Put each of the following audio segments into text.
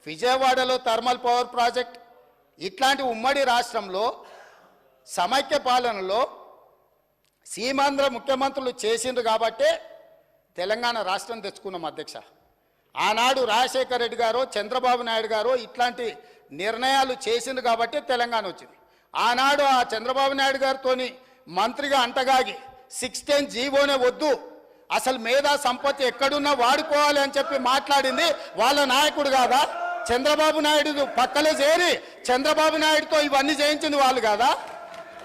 విజయవాడలో thermal power project ఇట్లాంటి ఉమ్మడి రాష్ట్రంలో సమైక్య పాలనలో సీమాంధ్ర ముఖ్యమంత్రులు చేసిండ్రు కాబట్టే తెలంగాణ రాష్ట్రం తెచ్చుకున్నాం అధ్యక్ష. ఆనాడు రాజశేఖర రెడ్డి గారు చంద్రబాబు నాయుడు గారు ఇట్లాంటి నిర్ణయాలు చేసిండ్రు కాబట్టి తెలంగాణ వచ్చింది. ఆనాడు ఆ చంద్రబాబు నాయుడు గారితో మంత్రిగా అంటగాగి 610 జీవోనే వద్దు, అసలు మేధా సంపత్తి ఎక్కడున్నా వాడుకోవాలి అని చెప్పి మాట్లాడింది వాళ్ళ నాయకుడు కాదా? చంద్రబాబు నాయుడు పక్కలే చేరి చంద్రబాబు నాయుడుతో ఇవన్నీ చేయించింది వాళ్ళు కాదా?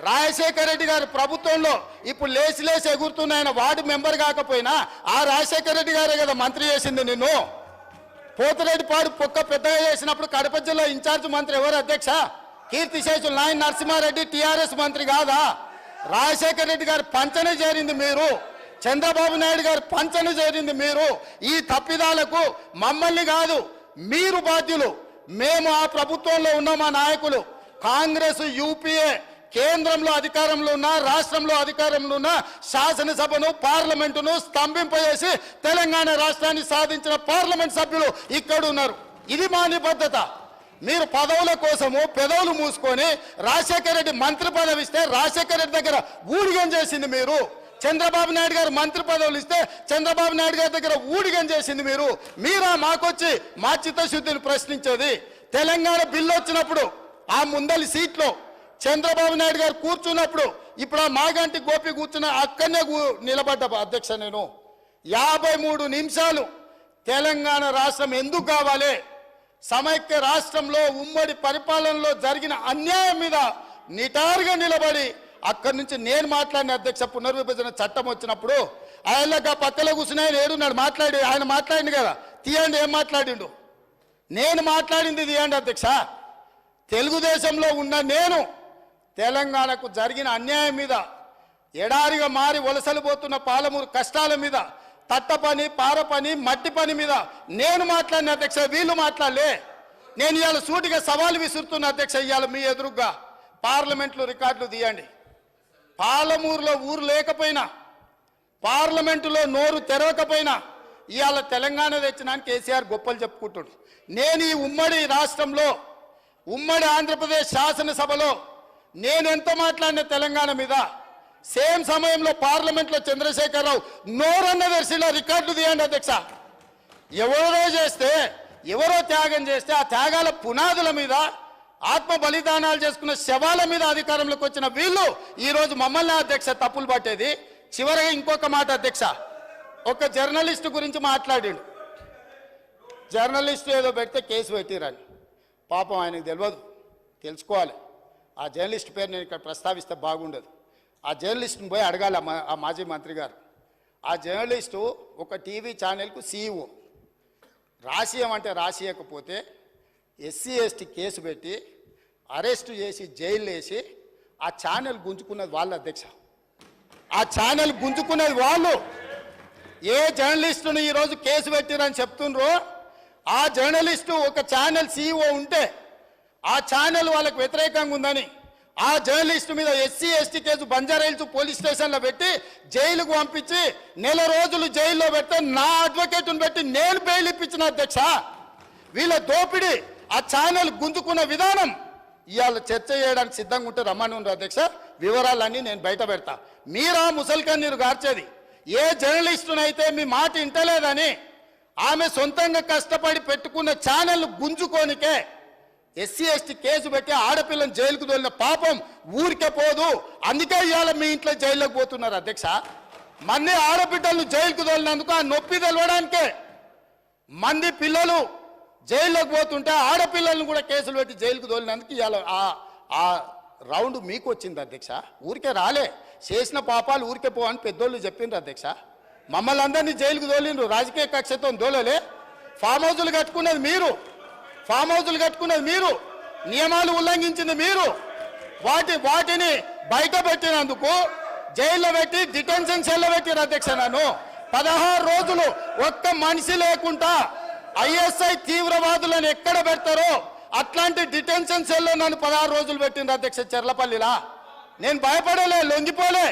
రాజశేఖర రెడ్డి గారు ప్రభుత్వంలో ఇప్పుడు లేచి లేచి ఎగురుతున్నాయన వార్డు మెంబర్ కాకపోయినా ఆ రాజశేఖర రెడ్డి గారే కదా మంత్రి చేసింది నిన్ను. పోతిరెడ్డిపాడు పొక్క పెద్దగా చేసినప్పుడు కడప జిల్లా ఇన్ఛార్జ్ మంత్రి ఎవరు అధ్యక్ష? కీర్తిశేషులు నాయన నరసింహారెడ్డి టీఆర్ఎస్ మంత్రి కాదా? రాజశేఖర రెడ్డి గారు పంచనే చేరింది మీరు, చంద్రబాబు నాయుడు గారు పంచనే చేరింది మీరు. ఈ తప్పిదాలకు మమ్మల్ని కాదు మీరు బాధ్యులు. మేము ఆ ప్రభుత్వంలో ఉన్న మా నాయకులు కాంగ్రెస్ యూపీఏ కేంద్రంలో అధికారంలో ఉన్న రాష్ట్రంలో అధికారంలో ఉన్న శాసనసభను పార్లమెంటును స్తంభింపజేసి తెలంగాణ రాష్ట్రాన్ని సాధించిన పార్లమెంట్ సభ్యులు ఇక్కడ ఉన్నారు. ఇది మా నిబద్ధత. మీరు పదవుల కోసము పెదవులు మూసుకొని రాజశేఖర రెడ్డి మంత్రి పదవి ఇస్తే రాజశేఖర రెడ్డి దగ్గర ఊడిగం చేసింది మీరు. చంద్రబాబు నాయుడు గారు మంత్రి పదవులు ఇస్తే చంద్రబాబు నాయుడు గారి దగ్గర ఊడిగం చేసింది మీరు. మీరా మాకొచ్చి మా చిత్తశుద్ధిని ప్రశ్నించేది? తెలంగాణ బిల్లు వచ్చినప్పుడు ఆ ముందలి సీట్లో చంద్రబాబు నాయుడు గారు కూర్చున్నప్పుడు ఇప్పుడు ఆ మాగంటి గోపి కూర్చున్న అక్కడనే నిలబడ్డ అధ్యక్ష. నేను 53 నిమిషాలు తెలంగాణ రాష్ట్రం ఎందుకు కావాలి, సమైక్య రాష్ట్రంలో ఉమ్మడి పరిపాలనలో జరిగిన అన్యాయం మీద నిటారుగా నిలబడి అక్కడి నుంచి నేను మాట్లాడిన అధ్యక్ష. పునర్విభజన చట్టం వచ్చినప్పుడు ఆయనగా పక్కలో కూర్చుని ఆయన ఏడున్నాడు ఆయన మాట్లాడింది కదా, తీయండి ఏం మాట్లాడిండు. నేను మాట్లాడింది తీయండి అధ్యక్ష. తెలుగుదేశంలో ఉన్న నేను తెలంగాణకు జరిగిన అన్యాయం మీద, ఎడారిగా మారి వలసలు పోతున్న పాలమూరు కష్టాల మీద, తట్ట పని పార పని మట్టి పని మీద నేను మాట్లాడిన అధ్యక్ష. వీళ్ళు మాట్లాడలే. నేను ఇవాళ సూటిగా సవాలు విసురుతున్న అధ్యక్ష. ఇవాళ మీ ఎదురుగా పార్లమెంట్లో రికార్డులు తీయండి. పాలమూరులో ఊరు లేకపోయినా, పార్లమెంటులో నోరు తెరవకపోయినా ఇవాళ తెలంగాణ తెచ్చినానికి కేసీఆర్ గొప్పలు చెప్పుకుంటాడు. నేను ఈ ఉమ్మడి రాష్ట్రంలో ఉమ్మడి ఆంధ్రప్రదేశ్ శాసనసభలో నేను ఎంత మాట్లాడిన తెలంగాణ మీద, సేమ్ సమయంలో పార్లమెంట్లో చంద్రశేఖరరావు నోరన్న దర్శిలో రికార్డు తీయండి అధ్యక్ష. ఎవరో చేస్తే ఎవరో త్యాగం చేస్తే ఆ త్యాగాల పునాదుల మీద ఆత్మ బలిదానాలు చేసుకున్న శవాల మీద అధికారంలోకి వచ్చిన వీళ్ళు ఈరోజు మమ్మల్ని అధ్యక్ష తప్పులు పట్టేది. చివరిగా ఇంకొక మాట అధ్యక్ష, ఒక జర్నలిస్టు గురించి మాట్లాడాడు. జర్నలిస్టు ఏదో పెడితే కేసు పెట్టిరని. పాపం ఆయనకు తెలియదు, తెలుసుకోవాలి. ఆ జర్నలిస్ట్ పేరు నేను ఇక్కడ ప్రస్తావిస్తే బాగుండదు. ఆ జర్నలిస్ట్ని పోయి అడగాలి ఆ మాజీ మంత్రి గారు. ఆ జర్నలిస్టు ఒక టీవీ ఛానల్కు సీఈఓ. రాసియమంటే రాసియకపోతే ఎస్సీ ఎస్టీ కేసు పెట్టి అరెస్టు చేసి జైలు వేసి ఆ ఛానల్ గుంజుకున్నది వాళ్ళు అధ్యక్ష. ఆ ఛానల్ గుంజుకున్నది వాళ్ళు. ఏ జర్నలిస్టును ఈరోజు కేసు పెట్టిరని చెప్తుండ్రో ఆ జర్నలిస్టు ఒక ఛానల్ సీఈఓ ఉంటే ఆ ఛానల్ వాళ్ళకు వ్యతిరేకంగా ఉందని ఆ జర్నలిస్టు మీద SC ST case Banjara Hills police స్టేషన్లో పెట్టి జైలుకు పంపించి 1 రోజులు జైల్లో పెడితే నా అడ్వకేట్ను పెట్టి నేను బెయిల్ ఇప్పించిన అధ్యక్ష. వీళ్ళ దోపిడీ ఆ ఛానల్ గుంజుకున్న విధానం ఇవాళ చర్చ చేయడానికి సిద్ధంగా ఉంటే రమ్మని ఉన్నారు అధ్యక్ష. వివరాలన్నీ నేను బయట పెడతా. మీరా ముసల్కన్నీరు గార్చేది ఏ జర్నలిస్టునైతే మీ మాట ఇంటలేదని ఆమె సొంతంగా కష్టపడి పెట్టుకున్న ఛానల్ గుంజుకోనికే ఎస్సీ ఎస్టీ కేసు పెట్టి ఆడపిల్లని జైలుకు తోలిన పాపం ఊరికే పోదు. అందుకే ఇవాళ మీ ఇంట్లో జైల్లోకి పోతున్నారు అధ్యక్ష. మన్ని ఆడబిడ్డలను జైలుకు తోలినందుకు ఆ నొప్పి తెలవడానికే మంది పిల్లలు జైల్లోకి పోతుంటే ఆడపిల్లలను కూడా కేసులు పెట్టి జైలుకు తోలినందుకు ఇవాళ ఆ రౌండ్ మీకు వచ్చింది అధ్యక్ష. ఊరికే రాలే, చేసిన పాపాలు ఊరికే పో అని పెద్దోళ్ళు చెప్పిండ్రు అధ్యక్ష. మమ్మల్ని అందరినీ జైలుకు తోలిండ్రు, రాజకీయ కక్షతో దోలలే. ఫామ్ హౌజులు కట్టుకున్నది మీరు, ఫామ్ హౌజులు కట్టుకున్నది మీరు, నియమాలు ఉల్లంఘించింది మీరు. వాటిని బయట పెట్టినందుకు జైల్లో పెట్టి డిటెన్షన్ సెల్లో పెట్టిన అధ్యక్ష. నన్ను 16 రోజులు ఒక్క మనిషి లేకుండా ఐఎస్ఐ తీవ్రవాదులను ఎక్కడ పెడతారో అట్లాంటి డిటెన్షన్ సెల్లో నన్ను 16 రోజులు పెట్టిండ్రు అధ్యక్ష చెర్లపల్లిలా. నేను భయపడలే, లొంగిపోలే,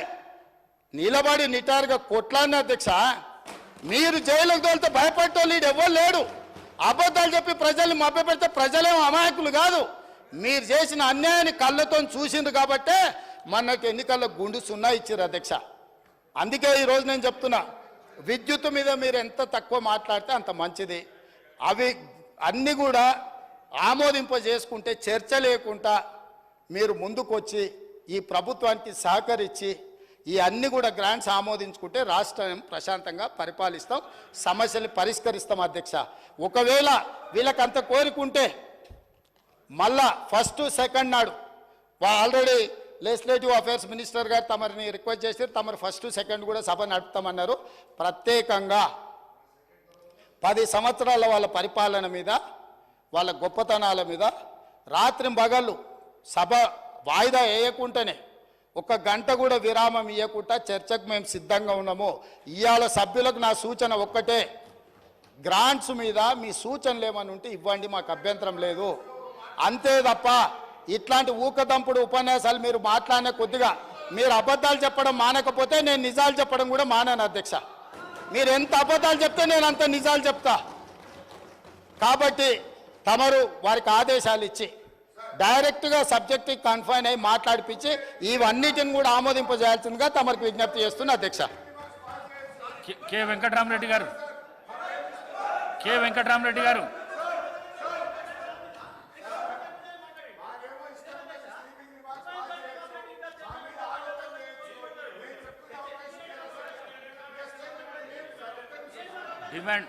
నిలబడి నిటారుగా కొట్లాడిన అధ్యక్ష. మీరు జైలుకు తోలితే భయపడటోళ్ళు ఎవరు లేడు. అబద్ధాలు చెప్పి ప్రజల్ని మభ్యపెడితే ప్రజలేం అమాయకులు కాదు. మీరు చేసిన అన్యాయాన్ని కళ్ళతో చూసిండ్రు కాబట్టే మొన్నటి ఎన్నికల్లో గుండు సున్నా ఇచ్చారు అధ్యక్ష. అందుకే ఈరోజు నేను చెప్తున్నా, విద్యుత్ మీద మీరు ఎంత తక్కువ మాట్లాడితే అంత మంచిది. అవి అన్నీ కూడా ఆమోదింపజేసుకుంటే చర్చ లేకుండా మీరు ముందుకొచ్చి ఈ ప్రభుత్వానికి సహకరించి ఈ అన్ని కూడా గ్రాంట్స్ ఆమోదించుకుంటే రాష్ట్రం ప్రశాంతంగా పరిపాలిస్తాం, సమస్యలు పరిష్కరిస్తాం అధ్యక్ష. ఒకవేళ వీళ్ళకంత కోరికుంటే మళ్ళా ఫస్ట్ సెకండ్ నాడు ఆల్రెడీ లెజిస్లేటివ్ అఫేర్స్ మినిస్టర్ గారు తమరిని రిక్వెస్ట్ చేశారు, తమరు ఫస్ట్ సెకండ్ కూడా సభ నడుపుతామన్నారు. ప్రత్యేకంగా 10 సంవత్సరాల వాళ్ళ పరిపాలన మీద, వాళ్ళ గొప్పతనాల మీద రాత్రింబగళ్ళు సభ వాయిదా వేయకుండానే 1 గంట కూడా విరామం ఇవ్వకుండా చర్చకు మేము సిద్ధంగా ఉన్నాము. ఇవాళ సభ్యులకు నా సూచన ఒక్కటే, గ్రాంట్స్ మీద మీ సూచనలు ఏమని ఉంటే ఇవ్వండి, మాకు అభ్యంతరం లేదు. అంతే తప్ప ఇట్లాంటి ఊకదంపుడు ఉపన్యాసాలు మీరు మాట్లాడిన కొద్దిగా మీరు అబద్ధాలు చెప్పడం మానకపోతే నేను నిజాలు చెప్పడం కూడా మానాను అధ్యక్ష. మీరు ఎంత అబద్ధాలు చెప్తే నేను అంత నిజాలు చెప్తా. కాబట్టి తమరు వారికి ఆదేశాలు ఇచ్చి డైరెక్ట్గా సబ్జెక్ట్కి కన్ఫైన్ అయ్యి మాట్లాడిపించి ఇవన్నిటిని కూడా ఆమోదింపజేయాల్సిందిగా తమరికి విజ్ఞప్తి చేస్తున్నా అధ్యక్ష. కె వెంకటరామరెడ్డి గారు, కె వెంకటరామరెడ్డి గారు,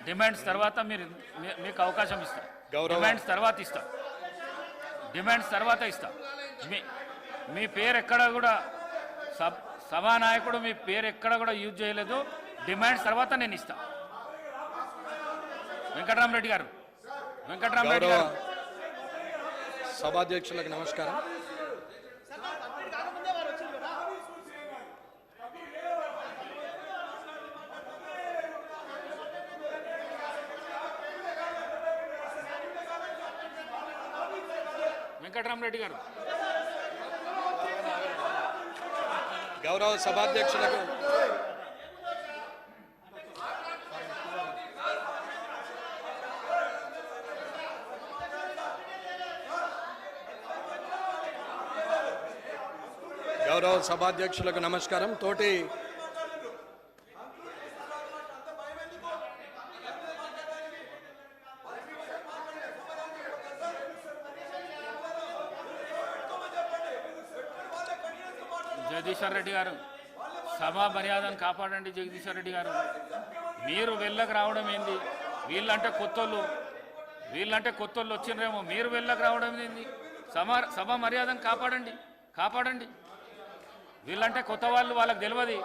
డిమాండ్స్ తర్వాత మీకు అవకాశం ఇస్తా. డిమాండ్స్ తర్వాత ఇస్తా. డిమాండ్స్ తర్వాత ఇస్తా. మీ పేరు ఎక్కడ కూడా సభానాయకుడు మీ పేరు ఎక్కడ కూడా యూజ్ చేయలేదు. డిమాండ్స్ తర్వాత నేను ఇస్తా. వెంకటరామరెడ్డి గారు, వెంకటరామరెడ్డి గారు. సభాధ్యక్షులకు నమస్కారం. వెంకటరామరెడ్డి గారు, గౌరవ సభాధ్యక్షులకు నమస్కారం. తోటి జగదీశ్వర్ రెడ్డి గారు, సభా మర్యాదను కాపాడండి. జగదీశ్వర్ రెడ్డి గారు, మీరు వెళ్ళకు రావడం ఏంది? వీళ్ళంటే కొత్తోళ్ళు వచ్చిండ్రేమో, మీరు వెళ్ళకు రావడం ఏంది? సభా మర్యాదను కాపాడండి. వీళ్ళంటే కొత్త వాళ్ళు, వాళ్ళకి తెలియదు.